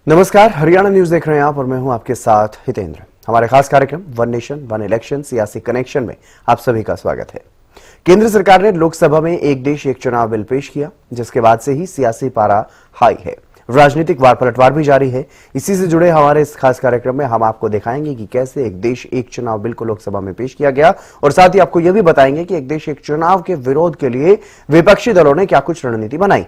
नमस्कार, हरियाणा न्यूज देख रहे हैं आप और मैं हूं आपके साथ हितेंद्र। हमारे खास कार्यक्रम वन नेशन वन इलेक्शन सियासी कनेक्शन में आप सभी का स्वागत है। केंद्र सरकार ने लोकसभा में एक देश एक चुनाव बिल पेश किया, जिसके बाद से ही सियासी पारा हाई है। राजनीतिक वार पलटवार भी जारी है। इसी से जुड़े हमारे इस खास कार्यक्रम में हम आपको दिखाएंगे कि कैसे एक देश एक चुनाव बिल को लोकसभा में पेश किया गया और साथ ही आपको यह भी बताएंगे कि एक देश एक चुनाव के विरोध के लिए विपक्षी दलों ने क्या कुछ रणनीति बनाई।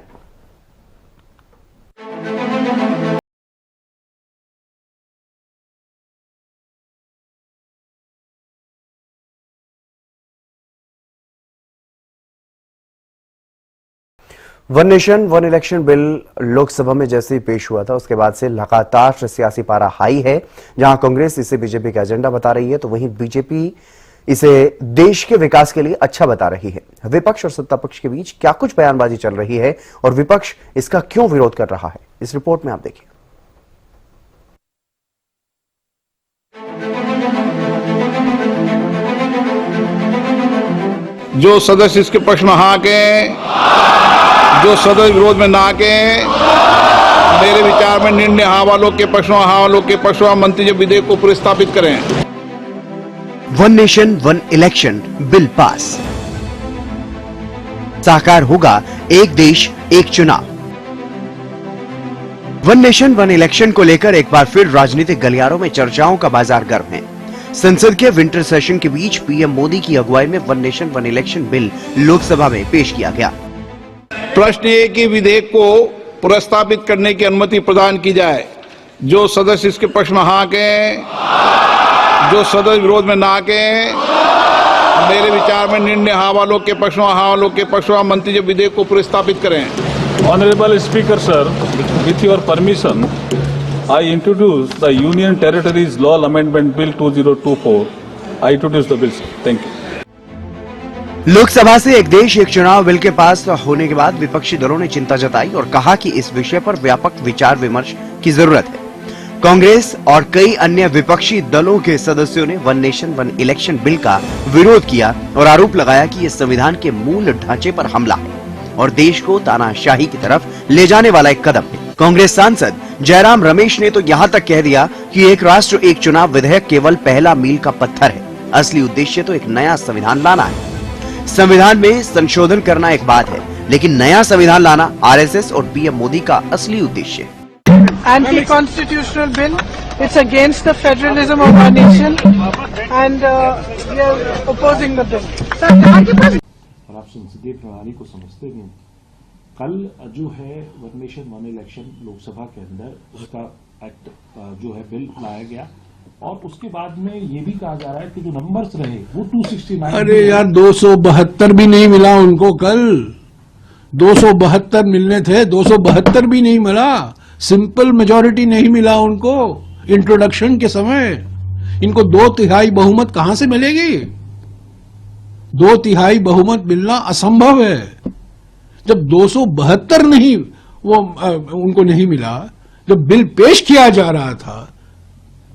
One nation one election bill Lok Sabha में जैसे ही पेश हुआ था, उसके बाद से लगातार सियासी पारा हाई है। जहां कांग्रेस इसे बीजेपी का एजेंडा बता रही है, तो वहीं बीजेपी इसे देश के विकास के लिए अच्छा बता रही है। विपक्ष और सत्ता पक्ष के बीच क्या कुछ बयानबाजी चल रही है और विपक्ष इसका क्यों विरोध कर रहा है, इस रिपोर्ट में आप देखिए। जो सदस्य इसके पक्ष में हाँ के, जो सदस्य विरोध में ना के, मेरे विचार में निर्णय हाँ वालों के पक्ष में, हाँ वालों के पक्ष में मंत्री जो विधेयक को प्रस्तावित करें। One nation one election bill pass. साकार होगा एक देश एक चुनाव। वन नेशन वन इलेक्शन को लेकर एक बार फिर राजनीतिक गलियारों में चर्चाओं का बाजार गर्म है। संसद के विंटर सेशन के बीच पीएम मोदी की अगुवाई में one nation one election bill Lok Sabha में पेश किया गया। प्रश्न ये कि विधेयक को प्रस्तावित करने की अनुमति प्रदान की जाए। जो सदस्य इसके पक्ष में हाँ के, जो सदस्य विरोध में ना के, मेरे विचार में निर्णय हाँ वालों के पक्ष में, हाँ वालों के पक्ष में मंत्री जो विधेयक को प्रस्तावित करें। Honorable Speaker, sir, with your permission, I introduce the Union Territories Law Amendment Bill 2024. I introduce the bill. Thank you. Lok Sabha से एक देश एक चुनाव बिल के पास होने के बाद विपक्षी दलों ने चिंता जताई और कहा कि इस विषय पर व्यापक विचार विमर्श की जरूरत है। कांग्रेस और कई अन्य विपक्षी दलों के सदस्यों ने one nation one election bill का विरोध किया और आरोप लगाया कि यह संविधान के मूल ढांचे पर हमला है और देश को तानाशाही की तरफ ले जाने वाला एक कदम है। कांग्रेस सांसद जयराम रमेश ने तो यहाँ तक कह दिया कि एक राष्ट्र एक चुनाव विधेयक केवल पहला मील का पत्थर है। असली उद्देश्य तो एक नया संविधान लाना है। संविधान में संशोधन करना एक बात है, लेकिन नया संविधान लाना आरएसएस और पीएम मोदी का असली उद्देश्य है। Anti-constitutional bill. It's against the federalism of our nation, and we are opposing the bill. और आप संसदीय प्रणाली को समझते हैं। कल जो है one nation one election Lok Sabha के अंदर उसका एक्ट जो है बिल लाया गया और उसके बाद में ये भी कहा जा रहा है कि जो नंबर्स रहे वो 269। अरे यार 272 भी नहीं मिला उनको। कल 272 मिलने थे, 272 भी नहीं मिला। सिंपल मेजॉरिटी नहीं मिला उनको इंट्रोडक्शन के समय। इनको 2/3 बहुमत कहां से मिलेगी? 2/3 बहुमत मिलना असंभव है। जब 272 नहीं वो उनको नहीं मिला, जब बिल पेश किया जा रहा था,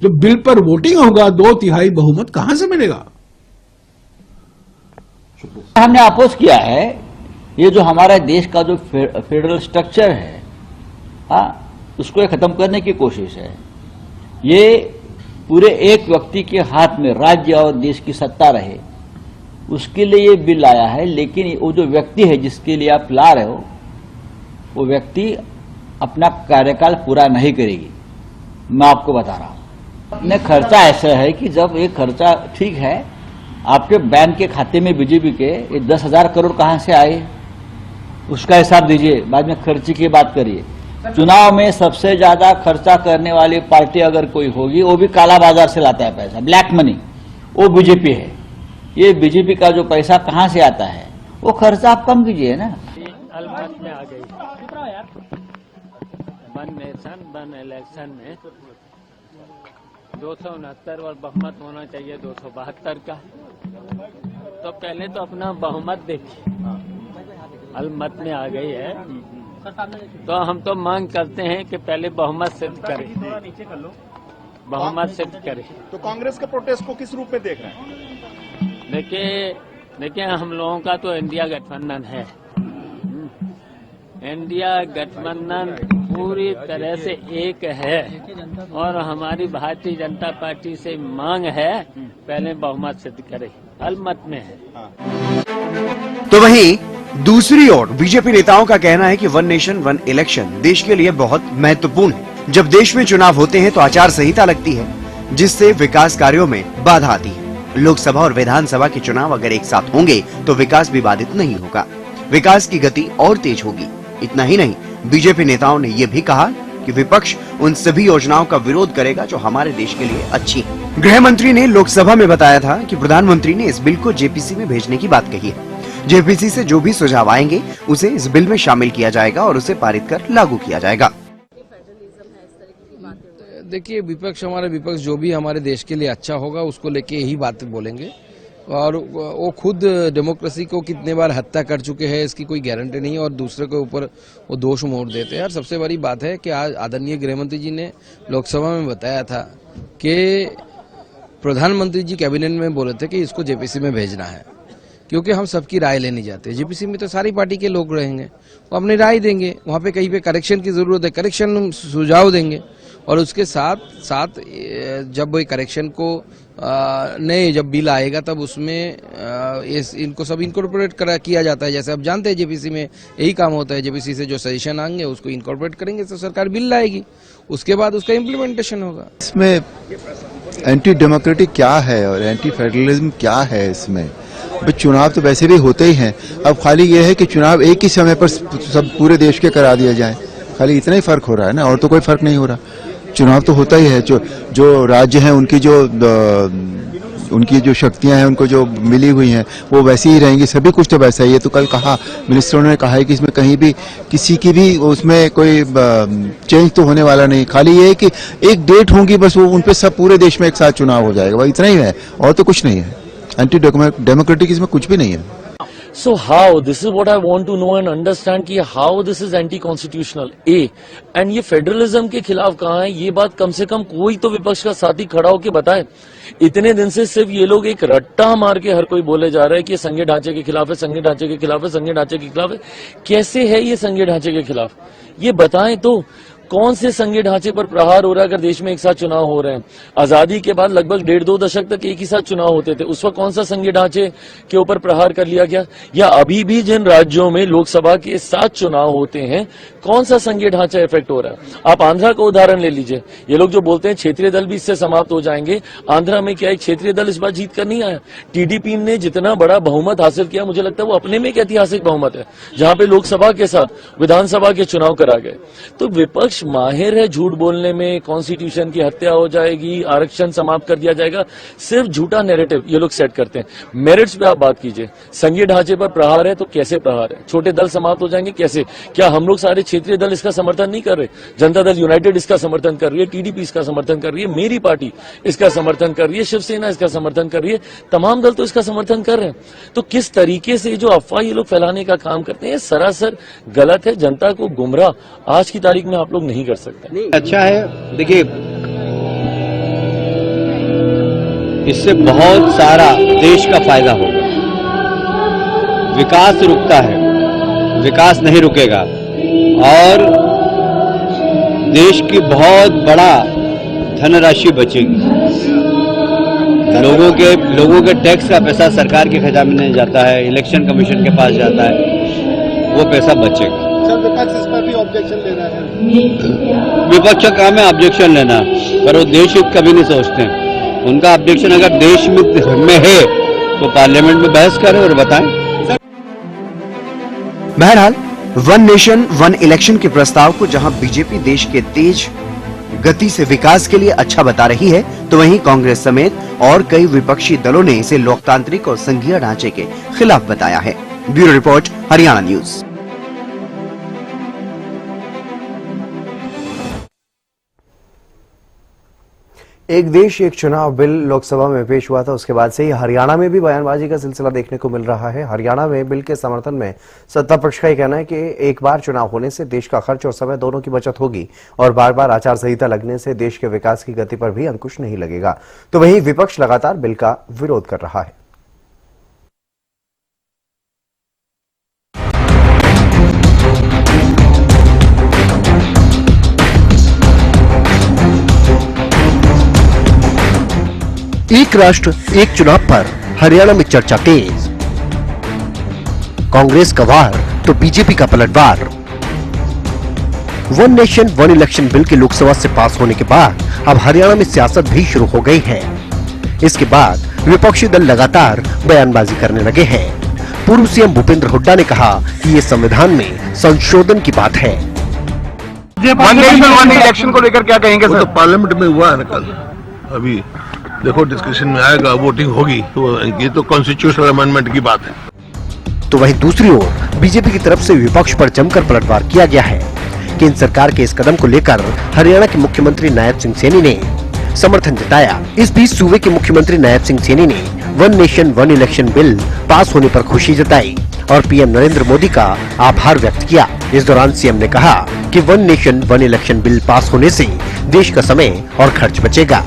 जब बिल पर वोटिंग होगा, 2/3 बहुमत कहां से मिलेगा? हमने अपोज किया है ये जो हमारा देश का जो फेडरल स्ट्रक्चर है, उसको खत्म करने की कोशिश है। ये पूरे एक व्यक्ति के हाथ में राज्य और देश की सत्ता रहे, उसके लिए ये बिल आया है। लेकिन वो जो व्यक्ति है जिसके लिए आप ला रहे हो, वो व्यक्ति अपना कार्यकाल पूरा नहीं करेगी। मैं आपको बता रहा हूं। अपने खर्चा ऐसा है कि जब ये खर्चा ठीक है, आपके बैंक के खाते में बीजेपी के 10,000 करोड़ कहां से आए, उसका हिसाब दीजिए। बाद में खर्चे की बात करिए। चुनाव में सबसे ज्यादा खर्चा करने वाली पार्टी अगर कोई होगी, वो भी काला बाजार से लाता है पैसा, ब्लैक मनी, वो बीजेपी है। ये बीजेपी का जो पैसा कहां से आता है, वो खर्चा आप कम कीजिए ना। अलमत में आ गई वन नेशन वन इलेक्शन में 269 और बहुमत होना चाहिए 272 का। तो पहले तो अपना बहुमत देखिए, अलमत में आ गई है। तो हम तो मांग करते हैं कि पहले बहुमत सिद्ध करें, बहुमत सिद्ध करें। तो कांग्रेस के प्रोटेस्ट को किस रूप में देख रहे हैं? देखिए हम लोगों का तो इंडिया गठबंधन है। इंडिया गठबंधन पूरी तरह से एक है और हमारी भारतीय जनता पार्टी से मांग है पहले बहुमत सिद्ध करे, अलमत में है। तो वहीं दूसरी ओर बीजेपी नेताओं का कहना है कि वन नेशन वन इलेक्शन देश के लिए बहुत महत्वपूर्ण है। जब देश में चुनाव होते हैं तो आचार संहिता लगती है, जिससे विकास कार्यों में बाधा आती है। लोकसभा और विधानसभा के चुनाव अगर एक साथ होंगे तो विकास भी बाधित नहीं होगा, विकास की गति और तेज होगी। इतना ही नहीं, बीजेपी नेताओं ने यह भी कहा कि विपक्ष उन सभी योजनाओं का विरोध करेगा जो हमारे देश के लिए अच्छी हैं। गृह मंत्री ने लोकसभा में बताया था कि प्रधानमंत्री ने इस बिल को जेपीसी में भेजने की बात कही है। जेपीसी से जो भी सुझाव आएंगे उसे इस बिल में शामिल किया जाएगा और उसे पारित कर लागू किया जाएगा। देखिए, हमारा विपक्ष जो भी हमारे देश के लिए अच्छा होगा उसको लेके यही बात बोलेंगे, और वो खुद डेमोक्रेसी को कितने बार हत्या कर चुके हैं इसकी कोई गारंटी नहीं है, और दूसरे के ऊपर वो दोष मोड़ देते हैं। और सबसे बड़ी बात है कि आज आदरणीय गृहमंत्री जी ने लोकसभा में बताया था कि प्रधानमंत्री जी कैबिनेट में बोले थे कि इसको जेपीसी में भेजना है, क्योंकि हम सबकी राय लेने जाते हैं। जेपीसी में तो सारी पार्टी के लोग रहेंगे, वो अपनी राय देंगे, वहाँ पे कहीं पे करेक्शन की जरूरत है करेक्शन सुझाव देंगे, और उसके साथ साथ जब वही करेक्शन को नए जब बिल आएगा तब उसमें इनको सब इनकॉर्पोरेट किया जाता है। जैसे आप जानते हैं जेपीसी में यही काम होता है, जेपीसी से जो सजेशन आएंगे उसको इनकॉर्पोरेट करेंगे तो सरकार बिल लाएगी, उसके बाद उसका इम्प्लीमेंटेशन होगा। इसमें एंटी डेमोक्रेटिक क्या है और एंटी फेडरलिज्म क्या है इसमें? चुनाव तो वैसे भी होते ही हैं, अब खाली ये है कि चुनाव एक ही समय पर सब पूरे देश के करा दिया जाए, खाली इतना ही फर्क हो रहा है ना, और तो कोई फर्क नहीं हो रहा। चुनाव तो होता ही है, जो राज्य हैं उनकी जो शक्तियां हैं उनको जो मिली हुई हैं वो वैसी ही रहेंगी, सभी कुछ तो वैसा ही है। तो कल कहा मिनिस्टरों ने कहा है कि इसमें कहीं भी किसी की भी उसमें कोई चेंज तो होने वाला नहीं, खाली ये है कि एक डेट होगी बस, वो उन पे सब पूरे देश में एक साथ चुनाव हो जाएगा, वह इतना ही है और तो कुछ नहीं है। एंटी डेमोक्रेटिक इसमें कुछ भी नहीं है। So how, this is what I want to know and understand कि how this is anti-constitutional, and ये फेडरलिज्म के खिलाफ कहाँ है, ये बात कम से कम कोई तो विपक्ष का साथी खड़ा होकर बताए। इतने दिन से सिर्फ ये लोग एक रट्टा मार के हर कोई बोले जा रहा है कि संघीय ढांचे के खिलाफ है, संघीय ढांचे के खिलाफ है, संघीय ढांचे के खिलाफ है। कैसे है ये संघीय ढांचे के खिलाफ, ये बताएं तो। कौन से संघीय ढांचे पर प्रहार हो रहा है अगर देश में एक साथ चुनाव हो रहे हैं? आजादी के बाद लगभग 1.5-2 दशक तक एक ही साथ चुनाव होते थे, उस वक्त कौन सा संघीय ढांचे के ऊपर प्रहार कर लिया गया? या अभी भी जिन राज्यों में लोकसभा के साथ चुनाव होते हैं कौन सा संघीय ढांचा इफेक्ट हो रहा है? आप आंध्रा का उदाहरण ले लीजिए, ये लोग जो बोलते हैं क्षेत्रीय दल भी इससे समाप्त हो जाएंगे, आंध्रा में क्या एक क्षेत्रीय दल इस बार जीत कर नहीं आया? टीडीपी ने जितना बड़ा बहुमत हासिल किया, मुझे लगता है वो अपने में एक ऐतिहासिक बहुमत है, जहां पे लोकसभा के साथ विधानसभा के चुनाव करा गए। तो विपक्ष माहिर है झूठ बोलने में, कॉन्स्टिट्यूशन की हत्या हो जाएगी, आरक्षण समाप्त कर दिया जाएगा, सिर्फ झूठा नैरेटिव ये लोग सेट करते हैं। मेरिट्स पे आप बात कीजिए, संघीय ढांचे पर प्रहार है तो कैसे प्रहार है? छोटे दल समाप्त हो जाएंगे कैसे? क्या हम लोग सारे क्षेत्रीय दल इसका समर्थन नहीं कर रहे? जनता दल यूनाइटेड इसका समर्थन कर रही है, टीडीपी इसका समर्थन कर रही है, मेरी पार्टी इसका समर्थन कर रही है, शिवसेना इसका समर्थन कर रही है, तमाम दल तो इसका समर्थन कर रहे हैं। तो किस तरीके से जो अफवाह ये लोग फैलाने का काम करते हैं सरासर गलत है। जनता को गुमराह आज की तारीख में आप लोग नहीं कर सकते। अच्छा है, देखिए इससे बहुत सारा देश का फायदा होगा। विकास रुकता है, विकास नहीं रुकेगा, और देश की बहुत बड़ा धनराशि बचेगी। लोगों के टैक्स का पैसा सरकार के खजाने में जाता है, इलेक्शन कमीशन के पास जाता है, वो पैसा बचेगा। विपक्ष इस पर भी ऑब्जेक्शन ले रहा है। विपक्ष का काम है ऑब्जेक्शन लेना, पर वो देश हित कभी नहीं सोचते। उनका ऑब्जेक्शन अगर देश में है तो पार्लियामेंट में बहस करें और बताएं। बहरहाल वन नेशन वन इलेक्शन के प्रस्ताव को जहां बीजेपी देश के तेज गति से विकास के लिए अच्छा बता रही है, तो वहीं कांग्रेस समेत और कई विपक्षी दलों ने इसे लोकतांत्रिक और संघीय ढांचे के खिलाफ बताया है। Bureau report, Haryana news. एक देश एक चुनाव बिल लोकसभा में पेश हुआ था, उसके बाद से ही हरियाणा में भी बयानबाजी का सिलसिला देखने को मिल रहा है। हरियाणा में बिल के समर्थन में सत्ता पक्ष का कहना है कि एक बार चुनाव होने से देश का खर्च और समय दोनों की बचत होगी, और बार बार आचार संहिता लगने से देश के विकास की गति पर भी अंकुश नहीं लगेगा। तो वहीं विपक्ष लगातार बिल का विरोध कर रहा है। एक राष्ट्र एक चुनाव पर हरियाणा में चर्चा तेज। कांग्रेस का वार तो बीजेपी का पलटवार। One nation one election bill के लोकसभा से पास होने के बाद अब हरियाणा में सियासत भी शुरू हो गई है। इसके बाद विपक्षी दल लगातार बयानबाजी करने लगे हैं। पूर्व सीएम भूपेंद्र हुड्डा ने कहा कि ये संविधान में संशोधन की बात है। वन नेशन वन इलेक्शन को लेकर क्या कहेंगे वो तो पार्लियामेंट में हुआ है ना कल, अभी देखो डिस्कशन में आएगा, वोटिंग होगी, तो ये तो कॉन्स्टिट्यूशनल अमेंडमेंट की बात है। तो वहीं दूसरी ओर बीजेपी की तरफ से विपक्ष पर जमकर पलटवार किया गया है। केंद्र सरकार के इस कदम को लेकर हरियाणा के मुख्यमंत्री नायब सिंह सैनी ने समर्थन जताया। इस बीच सूबे के मुख्यमंत्री नायब सिंह सैनी ने one nation one election bill pass होने पर खुशी जताई और पीएम नरेंद्र मोदी का आभार व्यक्त किया। इस दौरान सीएम ने कहा कि one nation one election bill pass होने से देश का समय और खर्च बचेगा।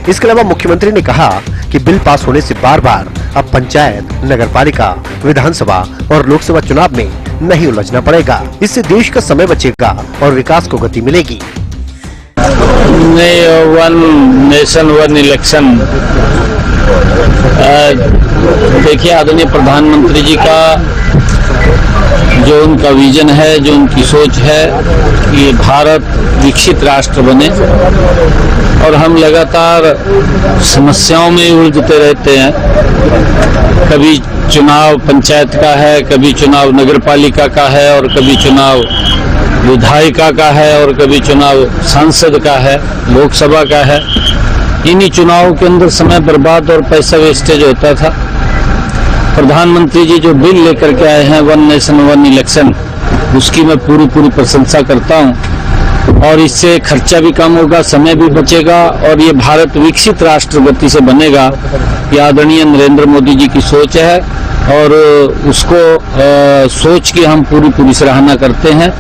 इसके अलावा मुख्यमंत्री ने कहा कि बिल पास होने से बार बार अब पंचायत, नगरपालिका, विधानसभा और लोकसभा चुनाव में नहीं उलझना पड़ेगा। इससे देश का समय बचेगा और विकास को गति मिलेगी। वन नेशन वन इलेक्शन, देखिए आदरणीय प्रधानमंत्री जी का जो उनका विजन है, जो उनकी सोच है कि भारत विकसित राष्ट्र बने, और हम लगातार समस्याओं में उलझते रहते हैं। कभी चुनाव पंचायत का है, कभी चुनाव नगरपालिका का है, और कभी चुनाव विधायिका का है, और कभी चुनाव सांसद का है, लोकसभा का है। इन्हीं चुनावों के अंदर समय बर्बाद और पैसा वेस्टेज होता था। प्रधानमंत्री जी जो बिल लेकर के आए हैं वन नेशन वन इलेक्शन, उसकी मैं पूरी प्रशंसा करता हूं, और इससे खर्चा भी कम होगा, समय भी बचेगा, और ये भारत विकसित राष्ट्र गति से बनेगा। ये आदरणीय नरेंद्र मोदी जी की सोच है, और उसको सोच की हम पूरी सराहना करते हैं।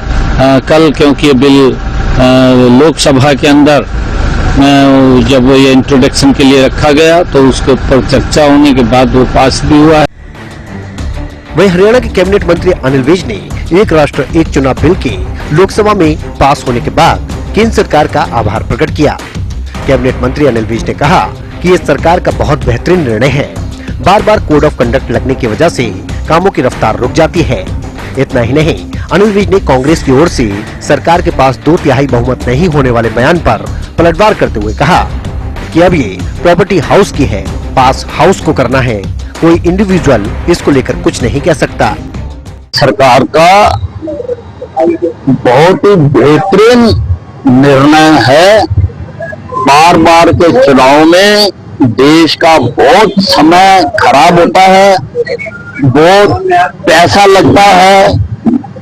कल क्योंकि ये बिल लोकसभा के अंदर जब ये इंट्रोडक्शन के लिए रखा गया, तो उसके ऊपर चर्चा होने के बाद वो पास भी हुआ है। वहीं हरियाणा के कैबिनेट मंत्री अनिल विज ने एक राष्ट्र एक चुनाव बिल के लोकसभा में पास होने के बाद केंद्र सरकार का आभार प्रकट किया। कैबिनेट मंत्री अनिल विज ने कहा कि ये सरकार का बहुत बेहतरीन निर्णय है। बार बार कोड ऑफ कंडक्ट लगने की वजह से कामों की रफ्तार रुक जाती है। इतना ही नहीं, अनिल विज ने कांग्रेस की ओर से सरकार के पास 2/3 बहुमत नहीं होने वाले बयान पर पलटवार करते हुए कहा कि अब ये प्रॉपर्टी हाउस की है, पास हाउस को करना है, कोई इंडिविजुअल इसको लेकर कुछ नहीं कह सकता। सरकार का बहुत ही बेहतरीन निर्णय है। बार बार के चुनाव में देश का बहुत समय खराब होता है, बहुत पैसा लगता है,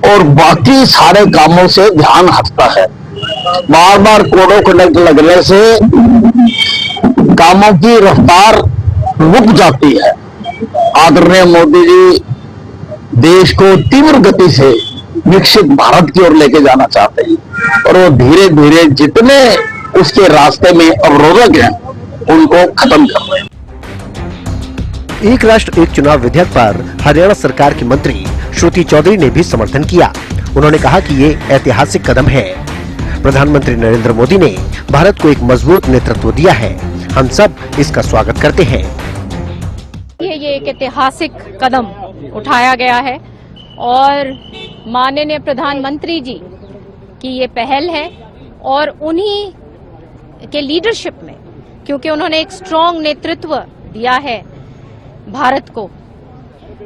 और बाकी सारे कामों से ध्यान हटता है। बार बार कोड ऑफ कंडक्ट लगने से कामों की रफ्तार रुक जाती है। आदरणीय मोदी जी देश को तीव्र गति से विकसित भारत की ओर लेके जाना चाहते हैं, और वो धीरे धीरे जितने उसके रास्ते में अवरोधक हैं उनको खत्म कर रहे हैं। एक राष्ट्र एक चुनाव विधेयक पर हरियाणा सरकार की मंत्री श्रुति चौधरी ने भी समर्थन किया। उन्होंने कहा कि ये ऐतिहासिक कदम है। प्रधानमंत्री नरेंद्र मोदी ने भारत को एक मजबूत नेतृत्व दिया है। हम सब इसका स्वागत करते हैं। ये एक ऐतिहासिक कदम उठाया गया है, और माननीय प्रधानमंत्री जी की ये पहल है, और उन्हीं के लीडरशिप में, क्योंकि उन्होंने एक स्ट्रॉन्ग नेतृत्व दिया है भारत को,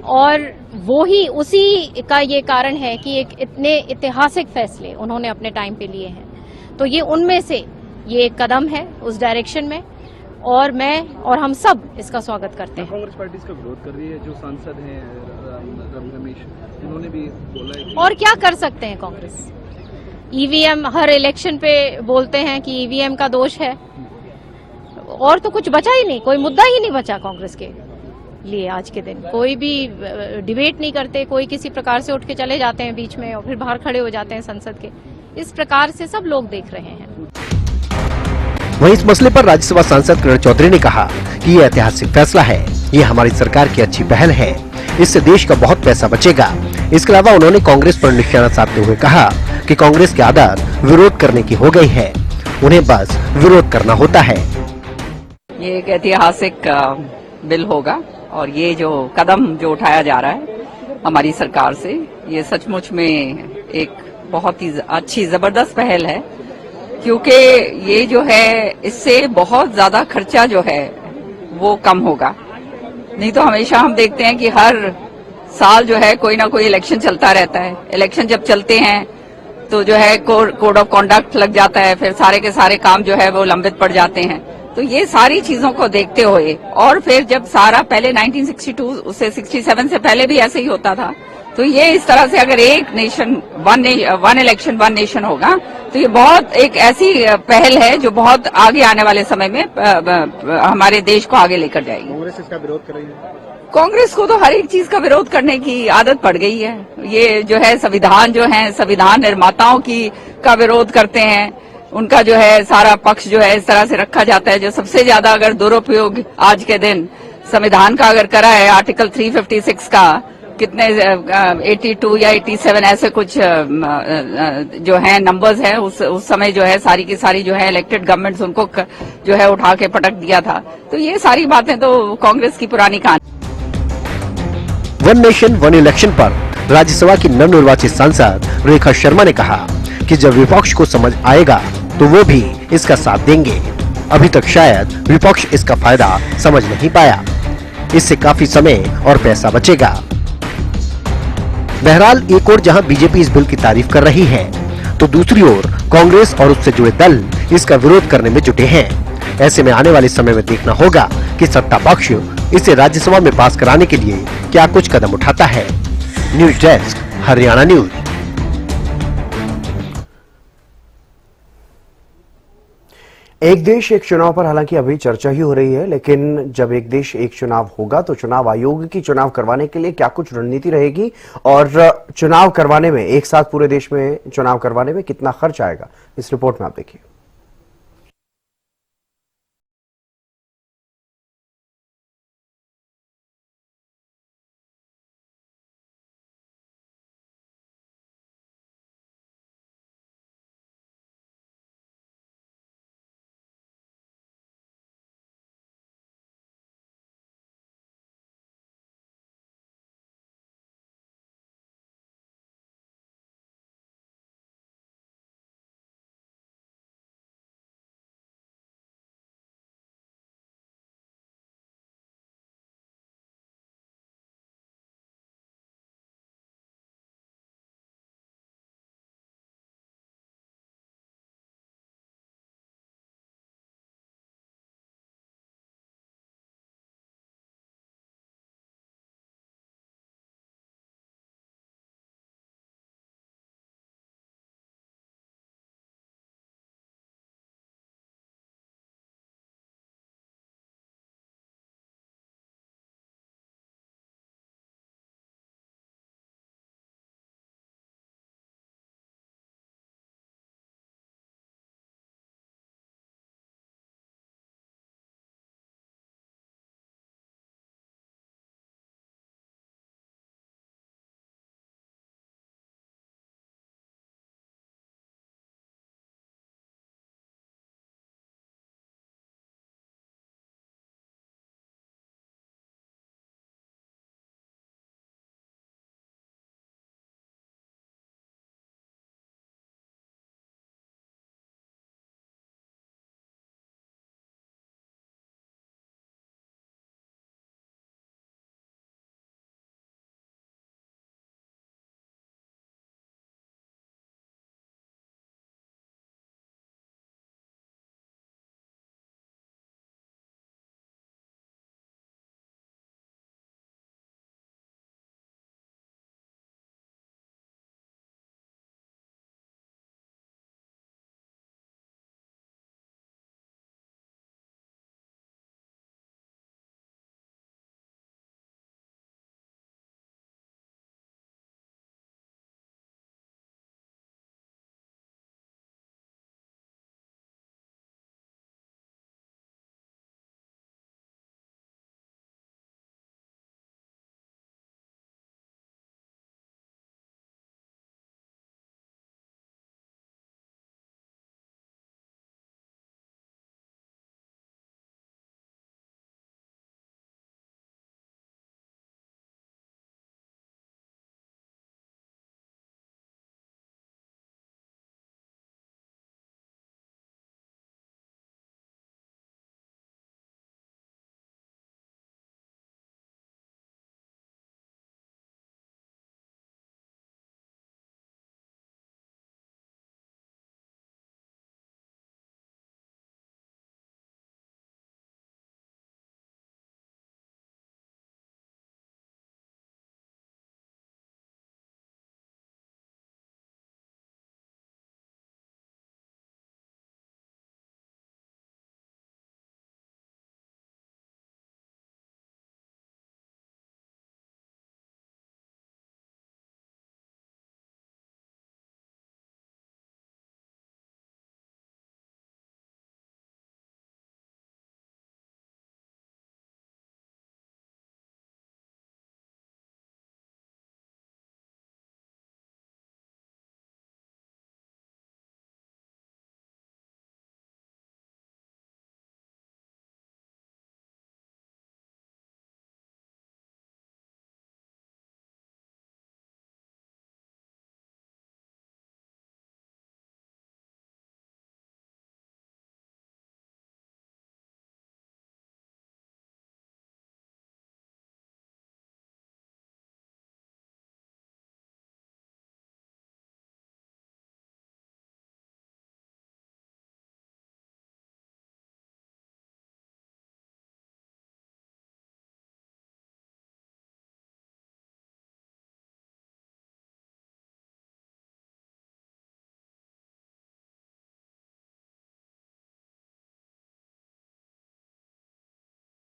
और वो ही उसी का ये कारण है कि एक इतने ऐतिहासिक फैसले उन्होंने अपने टाइम पे लिए हैं। तो ये उनमें से ये एक कदम है उस डायरेक्शन में, और मैं और हम सब इसका स्वागत करते हैं। कांग्रेस पार्टी इसका विरोध कर रही है। जो सांसद हैं रमेश, उन्होंने भी बोला है कि और क्या कर सकते हैं कांग्रेस। ईवीएम हर इलेक्शन पे बोलते हैं कि ईवीएम का दोष है, और तो कुछ बचा ही नहीं, कोई मुद्दा ही नहीं बचा कांग्रेस के लिए। आज के दिन कोई भी डिबेट नहीं करते, कोई किसी प्रकार से उठ के चले जाते हैं बीच में और फिर बाहर खड़े हो जाते हैं संसद के। इस प्रकार से सब लोग देख रहे हैं। वहीं इस मसले पर राज्यसभा सांसद किरण चौधरी ने कहा कि ये ऐतिहासिक फैसला है, ये हमारी सरकार की अच्छी पहल है, इससे देश का बहुत पैसा बचेगा। इसके अलावा उन्होंने कांग्रेस पर निशाना साधते हुए कहा कि कांग्रेस की आदत विरोध करने की हो गई है, उन्हें बस विरोध करना होता है। ये एक ऐतिहासिक बिल होगा और ये जो कदम जो उठाया जा रहा है हमारी सरकार से, ये सचमुच में एक बहुत ही अच्छी जबरदस्त पहल है, क्योंकि ये जो है इससे बहुत ज्यादा खर्चा जो है वो कम होगा। नहीं तो हमेशा हम देखते हैं कि हर साल जो है कोई ना कोई इलेक्शन चलता रहता है। इलेक्शन जब चलते हैं तो जो है कोड ऑफ कॉन्डक्ट लग जाता है, फिर सारे के सारे काम जो है वो लंबित पड़ जाते हैं। तो ये सारी चीजों को देखते हुए और फिर जब सारा पहले 1962 उससे 67 से पहले भी ऐसे ही होता था, तो ये इस तरह से अगर एक nation one election one nation होगा तो ये बहुत एक ऐसी पहल है जो बहुत आगे आने वाले समय में हमारे देश को आगे लेकर जाएगी। कांग्रेस इसका विरोध कर रही है। कांग्रेस को तो हर एक चीज का विरोध करने की आदत पड़ गई है। ये जो है संविधान जो है संविधान निर्माताओं का विरोध करते हैं। उनका जो है सारा पक्ष जो है इस तरह से रखा जाता है। जो सबसे ज्यादा अगर दुरुपयोग आज के दिन संविधान का अगर करा है आर्टिकल 356 का, कितने 82 या 87 ऐसे कुछ जो है नंबर्स है, उस समय जो है सारी की सारी जो है इलेक्टेड गवर्नमेंट्स उनको जो है उठा के पटक दिया था। तो ये सारी बातें तो कांग्रेस की पुरानी कहानी। वन नेशन वन इलेक्शन पर राज्यसभा की नवनिर्वाचित सांसद रेखा शर्मा ने कहा कि जब विपक्ष को समझ आएगा तो वो भी इसका साथ देंगे। अभी तक शायद विपक्ष इसका फायदा समझ नहीं पाया। इससे काफी समय और पैसा बचेगा। बहरहाल एक ओर जहां बीजेपी इस बिल की तारीफ कर रही है, तो दूसरी ओर कांग्रेस और उससे जुड़े दल इसका विरोध करने में जुटे हैं। ऐसे में आने वाले समय में देखना होगा कि सत्ता पक्ष इसे राज्यसभा में पास कराने के लिए क्या कुछ कदम उठाता है। News desk, Haryana news. एक देश एक चुनाव पर हालांकि अभी चर्चा ही हो रही है, लेकिन जब एक देश एक चुनाव होगा तो चुनाव आयोग की चुनाव करवाने के लिए क्या कुछ रणनीति रहेगी और चुनाव करवाने में एक साथ पूरे देश में चुनाव करवाने में कितना खर्च आएगा, इस रिपोर्ट में आप देखिए।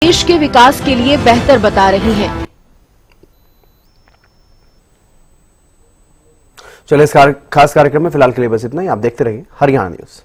देश के विकास के लिए बेहतर बता रही हैं। चलिए इस खास कार्यक्रम में फिलहाल के लिए बस इतना ही। आप देखते रहिए हरियाणा न्यूज।